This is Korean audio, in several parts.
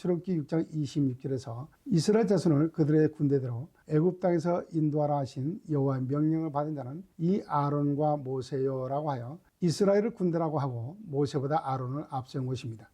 출애굽기 6장 26절에서 이스라엘 자손을 그들의 군대대로 애굽 땅에서 인도하라 하신 여호와의 명령을 받은 자는 이 아론과 모세요라고 하여 이스라엘을 군대라고 하고 모세보다 아론을 앞세운 것입니다.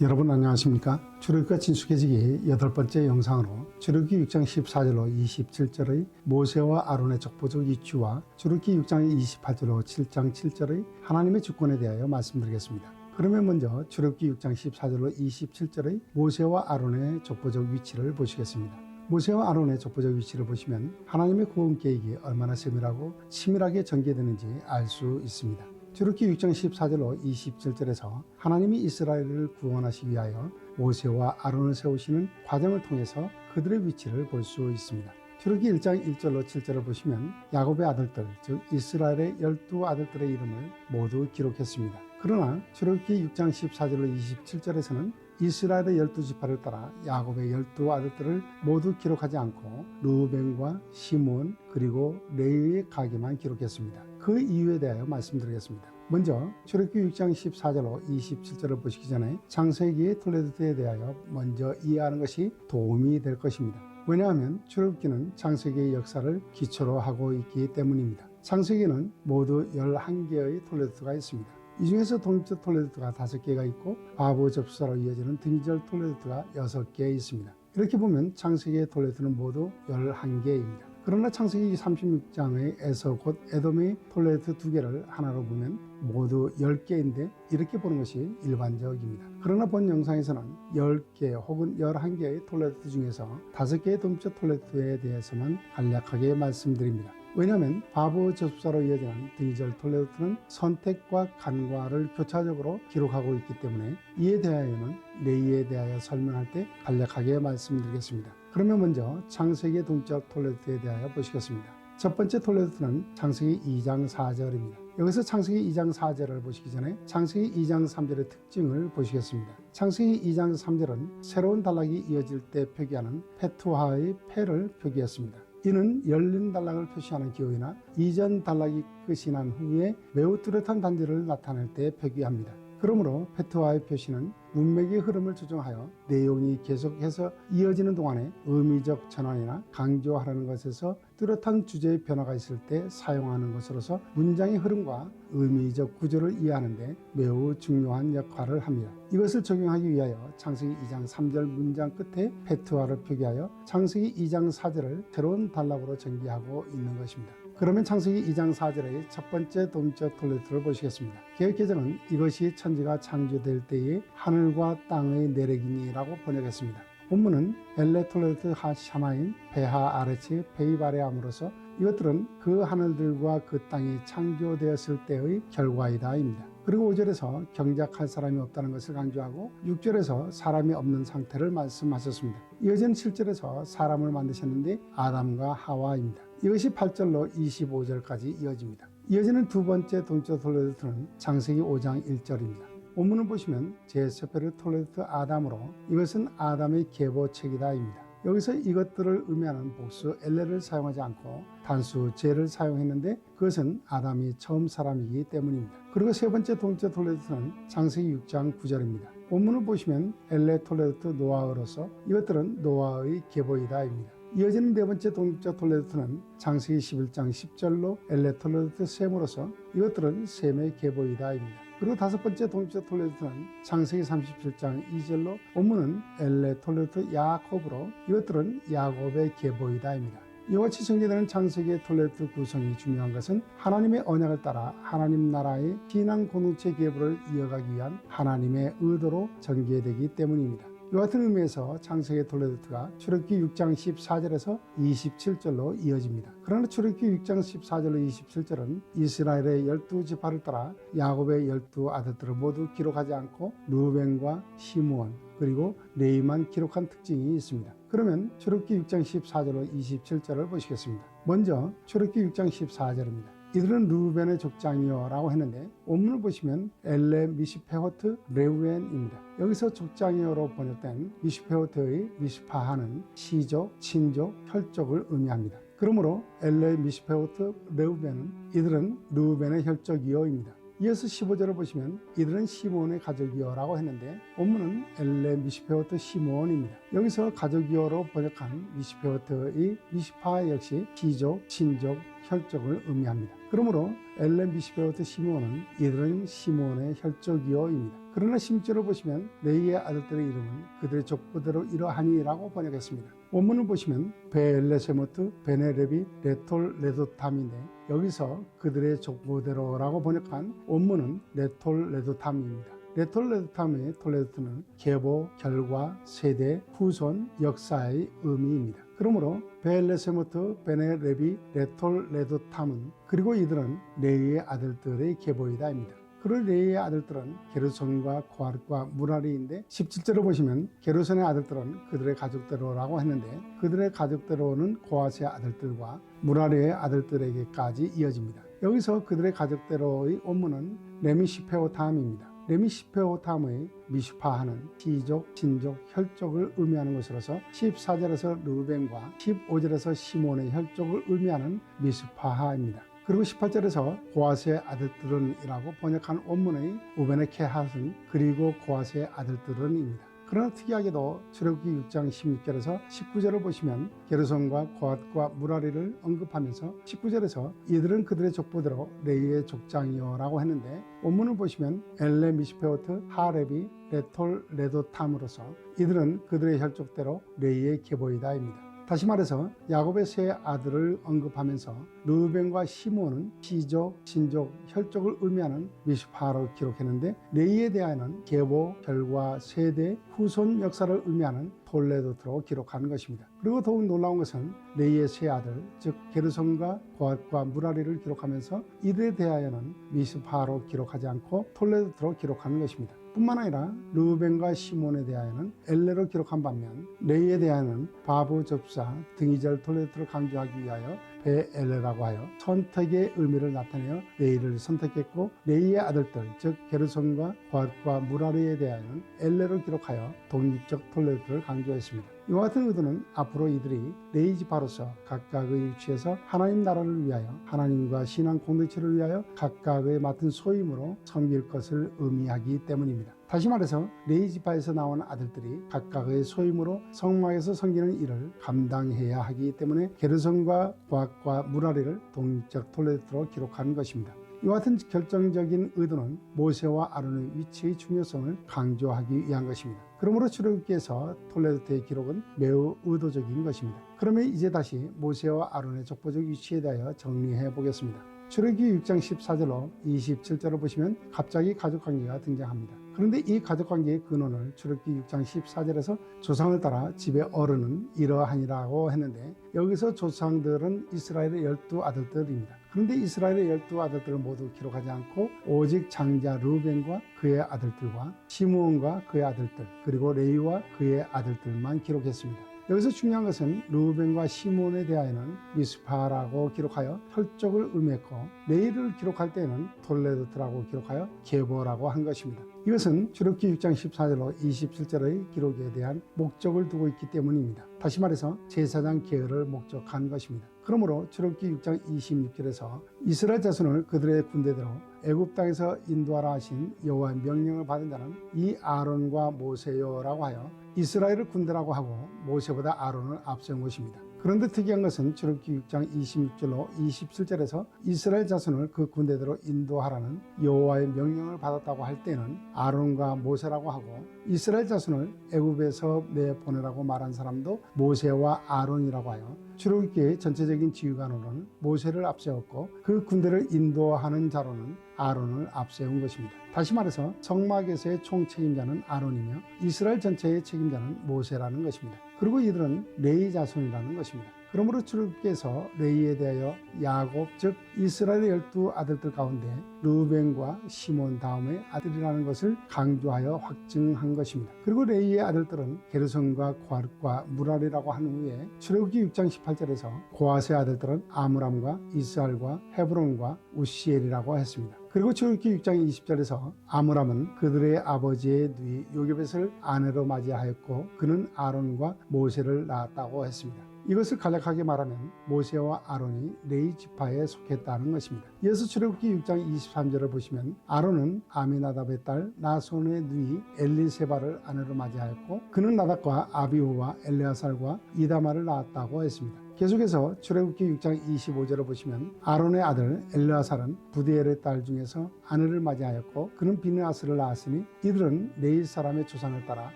여러분 안녕하십니까? 출애굽기가 친숙해지기 8번째 영상으로 출애굽기 6장 14절로 27절의 모세와 아론의 족보적 위치와 출애굽기 6장 28절로 7장 7절의 하나님의 주권에 대하여 말씀드리겠습니다. 그러면 먼저 출애굽기 6장 14절로 27절의 모세와 아론의 족보적 위치를 보시겠습니다. 모세와 아론의 족보적 위치를 보시면 하나님의 구원 계획이 얼마나 세밀하고 치밀하게 전개되는지 알 수 있습니다. 출애굽기 6장 14절로 27절에서 하나님이 이스라엘을 구원하시기 위하여 모세와 아론을 세우시는 과정을 통해서 그들의 위치를 볼 수 있습니다. 출애굽기 1장 1절로 7절을 보시면 야곱의 아들들, 즉 이스라엘의 12 아들들의 이름을 모두 기록했습니다. 그러나 출애굽기 6장 14절로 27절에서는 이스라엘의 12지파를 따라 야곱의 12 아들들을 모두 기록하지 않고 르우벤과 시므온 그리고 레위의 가게만 기록했습니다. 그 이유에 대하여 말씀드리겠습니다. 먼저 출애굽기 6장 14절로 27절을 보시기 전에 창세기의 톨레도에 대하여 먼저 이해하는 것이 도움이 될 것입니다. 왜냐하면 출애굽기는 창세기의 역사를 기초로 하고 있기 때문입니다. 창세기는 모두 11개의 톨레도가 있습니다. 이 중에서 동쪽 톨레도가 5개가 있고 바보 접수사로 이어지는 등절 톨레도가 6개 있습니다. 이렇게 보면 창세기의 톨레도는 모두 11개입니다. 그러나 창세기 36장의 에서 곧 에돔의 톨레도 2개를 하나로 보면 모두 10개인데 이렇게 보는 것이 일반적입니다. 그러나 본 영상에서는 10개 혹은 11개의 톨레도 중에서 5개의 동쪽 톨레도에 대해서만 간략하게 말씀드립니다. 왜냐하면 바보 접수사로 이어지는 등절 톨레도는 선택과 간과를 교차적으로 기록하고 있기 때문에 이에 대하여는 레위에 대하여 설명할 때 간략하게 말씀드리겠습니다. 그러면 먼저 창세기의 동쪽 톨레도에 대하여 보시겠습니다. 첫 번째 톨레도는 창세기 2장 4절입니다. 여기서 창세기 2장 4절을 보시기 전에 창세기 2장 3절의 특징을 보시겠습니다. 창세기 2장 3절은 새로운 단락이 이어질 때 표기하는 페투하의 패를 표기했습니다. 이는 열린 단락을 표시하는 기호이나 이전 단락이 끝이 난 후에 매우 뚜렷한 단지를 나타낼 때 표기합니다. 그러므로 페투하의 표시는 문맥의 흐름을 조정하여 내용이 계속해서 이어지는 동안에 의미적 전환이나 강조하라는 것에서 뚜렷한 주제의 변화가 있을 때 사용하는 것으로서 문장의 흐름과 의미적 구조를 이해하는 데 매우 중요한 역할을 합니다. 이것을 적용하기 위하여 창세기 2장 3절 문장 끝에 페투하를 표기하여 창세기 2장 4절을 새로운 단락으로 전개하고 있는 것입니다. 그러면 창세기 2장 4절의 첫 번째 동쪽 톨레도를 보시겠습니다. 개역개정은 이것이 천지가 창조될 때의 하늘과 땅의 내력이니라고 번역했습니다. 본문은 엘레 톨레도 하 샤마인 베하 아레치 베이바레함으로써 이것들은 그 하늘들과 그 땅이 창조되었을 때의 결과이다입니다. 그리고 5절에서 경작할 사람이 없다는 것을 강조하고 6절에서 사람이 없는 상태를 말씀하셨습니다. 이어지는 7절에서 사람을 만드셨는데 아담과 하와입니다. 이것이 8절로 25절까지 이어집니다. 이어지는 두 번째 동쪽 톨레도는 창세기 5장 1절입니다. 본문을 보시면 제세페르 톨레도 아담으로 이것은 아담의 계보책이다입니다. 여기서 이것들을 의미하는 복수 엘레를 사용하지 않고 단수 제를 사용했는데 그것은 아담이 처음 사람이기 때문입니다. 그리고 세 번째 동쪽 톨레도는 창세기 6장 9절입니다. 본문을 보시면 엘레 톨레도 노아으로서 이것들은 노아의 계보이다입니다. 이어지는 네 번째 동쪽 톨레도는 창세기 11장 10절로 엘레 톨레도 셈으로서 이것들은 셈의 계보이다입니다. 그리고 다섯 번째 동쪽 톨레도는 창세기 37장 2절로 본문은 엘레 톨레도 야곱으로 이것들은 야곱의 계보이다입니다. 이와 같이 전개되는 창세기의 톨레도 구성이 중요한 것은 하나님의 언약을 따라 하나님 나라의 신앙 공동체 계보를 이어가기 위한 하나님의 의도로 전개되기 때문입니다. 이와 같은 의미에서 창세기 톨레도가 출애굽기 6장 14절에서 27절로 이어집니다. 그러나 출애굽기 6장 14절로 27절은 이스라엘의 12지파를 따라 야곱의 12 아들들을 모두 기록하지 않고 르우벤과 시므온 그리고 레위만 기록한 특징이 있습니다. 그러면 출애굽기 6장 14절로 27절을 보시겠습니다. 먼저 출애굽기 6장 14절입니다. 이들은 르우벤의 족장이요 라고 했는데 원문을 보시면 엘레 미시페호트 레우엔입니다. 여기서 족장이요로 번역된 미시페호트의 미시파하는 시족, 친족, 혈족을 의미합니다. 그러므로 엘레 미시페호트 레우벤은 이들은 르우벤의 혈족이요입니다. 이어서 15절을 보시면 이들은 시므온의 가족이요 라고 했는데 원문은 엘레 미시페호트 시므온입니다. 여기서 가족이요로 번역한 미시페호트의 미시파 역시 시족, 친족, 혈족을 의미합니다. 그러므로 엘레 미시페호트 시므온은 이들은 시므온의 혈족이요입니다. 그러나 16절을 보시면 레이의 아들들의 이름은 그들의 족보대로 이러하니 라고 번역했습니다. 원문을 보시면 베엘레세모트, 베네레비, 레톨, 레도탐인데 여기서 그들의 족보대로 라고 번역한 원문은 레톨, 레도탐입니다. 레톨, 레도탐의 톨레도는 계보, 결과, 세대, 후손, 역사의 의미입니다. 그러므로 베엘레세모트, 베네레비, 레톨, 레도탐은 그리고 이들은 레이의 아들들의 계보이다입니다. 그리고 레이의 아들들은 게르손과 고핫과 무라리인데 17절을 보시면 게르손의 아들들은 그들의 가족대로라고 했는데 그들의 가족대로는 고핫의 아들들과 무라리의 아들들에게까지 이어집니다. 여기서 그들의 가족대로의 원문은 레미시페오탐입니다. 레미시페오탐의 미슈파하는 시족, 친족, 혈족을 의미하는 것으로서 14절에서 르우벤과 15절에서 시몬의 혈족을 의미하는 미슈파하입니다. 그리고 18절에서 고핫의 아들들은 이라고 번역한 원문의 우벤의 케핫은 그리고 고핫의 아들들은입니다. 그러나 특이하게도 출애굽기 6장 16절에서 19절을 보시면 게르손과 고핫과 무라리를 언급하면서 19절에서 이들은 그들의 족보대로 레이의 족장이요 라고 했는데 원문을 보시면 엘레 미시페오트 하레비 레톨 레도탐으로서 이들은 그들의 혈족대로 레이의 계보이다입니다. 다시 말해서 야곱의 세 아들을 언급하면서 르우벤과 시므온은 시족, 친족, 혈족을 의미하는 미슈파로 기록했는데 레이에 대하여는 계보, 결과, 세대, 후손 역사를 의미하는 톨레도트로 기록한 것입니다. 그리고 더욱 놀라운 것은 레이의 세 아들, 즉 게르손과 고핫과 무라리를 기록하면서 이들에 대하여는 미슈파로 기록하지 않고 톨레도트로 기록하는 것입니다. 뿐만 아니라 르우벤과 시몬에 대하여는 엘레로 기록한 반면 레이에 대하여는 바브 접사 등이절 톨레도트를 강조하기 위하여 베엘레라고 하여 선택의 의미를 나타내어 레이를 선택했고 레이의 아들들 즉 게르손과 고핫과 무라리에 대하여는 엘레로 기록하여 독립적 톨레도트를 강조했습니다. 이와 같은 의도는 앞으로 이들이 레이 지파로서 각각의 위치에서 하나님 나라를 위하여 하나님과 신앙 공동체를 위하여 각각의 맡은 소임으로 섬길 것을 의미하기 때문입니다. 다시 말해서 레이 지파에서 나온 아들들이 각각의 소임으로 성막에서 섬기는 일을 감당해야 하기 때문에 게르손과 고핫과 무라리를 독립적 톨레도트로 기록한 것입니다. 이와 같은 결정적인 의도는 모세와 아론의 위치의 중요성을 강조하기 위한 것입니다. 그러므로 출애굽기에서 톨레도트의 기록은 매우 의도적인 것입니다. 그러면 이제 다시 모세와 아론의 족보적 위치에 대하여 정리해 보겠습니다. 출애굽기 6장 14절로 27절을 보시면 갑자기 가족관계가 등장합니다. 그런데 이 가족관계의 근원을 출애굽기 6장 14절에서 조상을 따라 집의 어른은 이러하니라고 했는데 여기서 조상들은 이스라엘의 12아들들입니다. 그런데 이스라엘의 12아들들을 모두 기록하지 않고 오직 장자 르우벤과 그의 아들들과 시므온과 그의 아들들 그리고 레이와 그의 아들들만 기록했습니다. 여기서 중요한 것은 르우벤과 시므온에 대하여는 미스파라고 기록하여 혈족을 의미했고 레이를 기록할 때는 톨레도트라고 기록하여 계보라고 한 것입니다. 이것은 출애굽기 6장 14절로 27절의 기록에 대한 목적을 두고 있기 때문입니다. 다시 말해서 제사장 계열을 목적한 것입니다. 그러므로 출애굽기 6장 26절에서 이스라엘 자손을 그들의 군대대로 애굽 땅에서 인도하라 하신 여호와의 명령을 받은 자는 이 아론과 모세요라고 하여 이스라엘을 군대라고 하고 모세보다 아론을 앞세운 것입니다. 그런데 특이한 것은 출애굽기 6장 26절로 27절에서 이스라엘 자손을 그 군대대로 인도하라는 여호와의 명령을 받았다고 할 때는 아론과 모세라고 하고 이스라엘 자손을 애굽에서 내보내라고 말한 사람도 모세와 아론이라고 하여 출애굽기의 전체적인 지휘관으로는 모세를 앞세웠고 그 군대를 인도하는 자로는 아론을 앞세운 것입니다. 다시 말해서 성막에서의 총책임자는 아론이며 이스라엘 전체의 책임자는 모세라는 것입니다. 그리고 이들은 레위 자손이라는 것입니다. 그러므로 출애굽기에서 레위에 대하여 야곱 즉 이스라엘의 12아들들 가운데 르우벤과 시몬 다음의 아들이라는 것을 강조하여 확증한 것입니다. 그리고 레위의 아들들은 게르손과 고핫과 무랄이라고 한 후에 출애굽기 6장 18절에서 고핫의 아들들은 아므람과 이스할과 헤브론과 우시엘이라고 했습니다. 그리고 출애굽기 6장 20절에서 아므람은 그들의 아버지의 누이 요게벳을 아내로 맞이하였고 그는 아론과 모세를 낳았다고 했습니다. 이것을 간략하게 말하면 모세와 아론이 레위 지파에 속했다는 것입니다. 이어서 출애굽기 6장 23절을 보시면 아론은 아미나답의 딸 나손의 누이 엘리세바를 아내로 맞이하였고 그는 나답과 아비후와 엘레아살과 이다말을 낳았다고 했습니다. 계속해서 출애굽기 6장 25절을 보시면 아론의 아들 엘르아살은 부디엘의 딸 중에서 아내를 맞이하였고 그는 비느하스를 낳았으니 이들은 레위 사람의 조상을 따라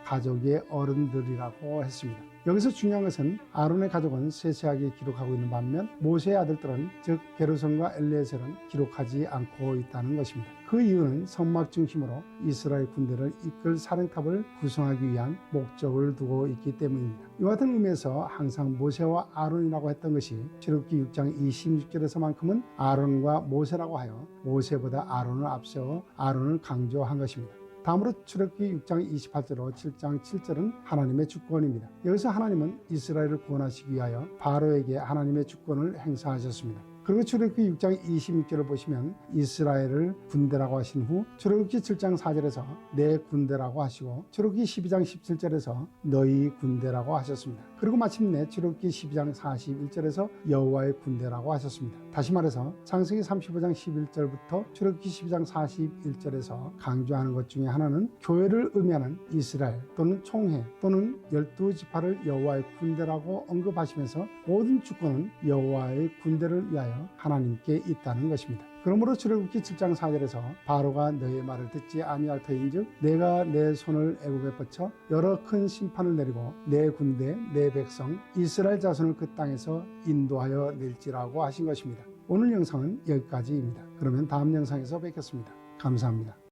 가족의 어른들이라고 했습니다. 여기서 중요한 것은 아론의 가족은 세세하게 기록하고 있는 반면 모세의 아들들은 즉 게르손과 엘리에셀은 기록하지 않고 있다는 것입니다. 그 이유는 성막 중심으로 이스라엘 군대를 이끌 사령탑을 구성하기 위한 목적을 두고 있기 때문입니다. 이와 같은 의미에서 항상 모세와 아론이라고 했던 것이 출애굽기 6장 26절에서만큼은 아론과 모세라고 하여 모세보다 아론을 앞세워 아론을 강조한 것입니다. 다음으로 출애굽기 6장 28절로 7장 7절은 하나님의 주권입니다. 여기서 하나님은 이스라엘을 구원하시기 위하여 바로에게 하나님의 주권을 행사하셨습니다. 그리고 출애굽기 6장 26절을 보시면 이스라엘을 군대라고 하신 후 출애굽기 7장 4절에서 내 군대라고 하시고 출애굽기 12장 17절에서 너희 군대라고 하셨습니다. 그리고 마침내 출애굽기 12장 41절에서 여호와의 군대라고 하셨습니다. 다시 말해서 창세기 35장 11절부터 출애굽기 12장 41절에서 강조하는 것 중에 하나는 교회를 의미하는 이스라엘 또는 총회 또는 12지파를 여호와의 군대라고 언급하시면서 모든 주권은 여호와의 군대를 위하여 하나님께 있다는 것입니다. 그러므로 출애굽기 7장 4절에서 바로가 너의 말을 듣지 아니할 터인즉 내가 내 손을 애굽에 뻗쳐 여러 큰 심판을 내리고 내 군대 내 백성 이스라엘 자손을 그 땅에서 인도하여 낼지라고 하신 것입니다. 오늘 영상은 여기까지입니다. 그러면 다음 영상에서 뵙겠습니다. 감사합니다.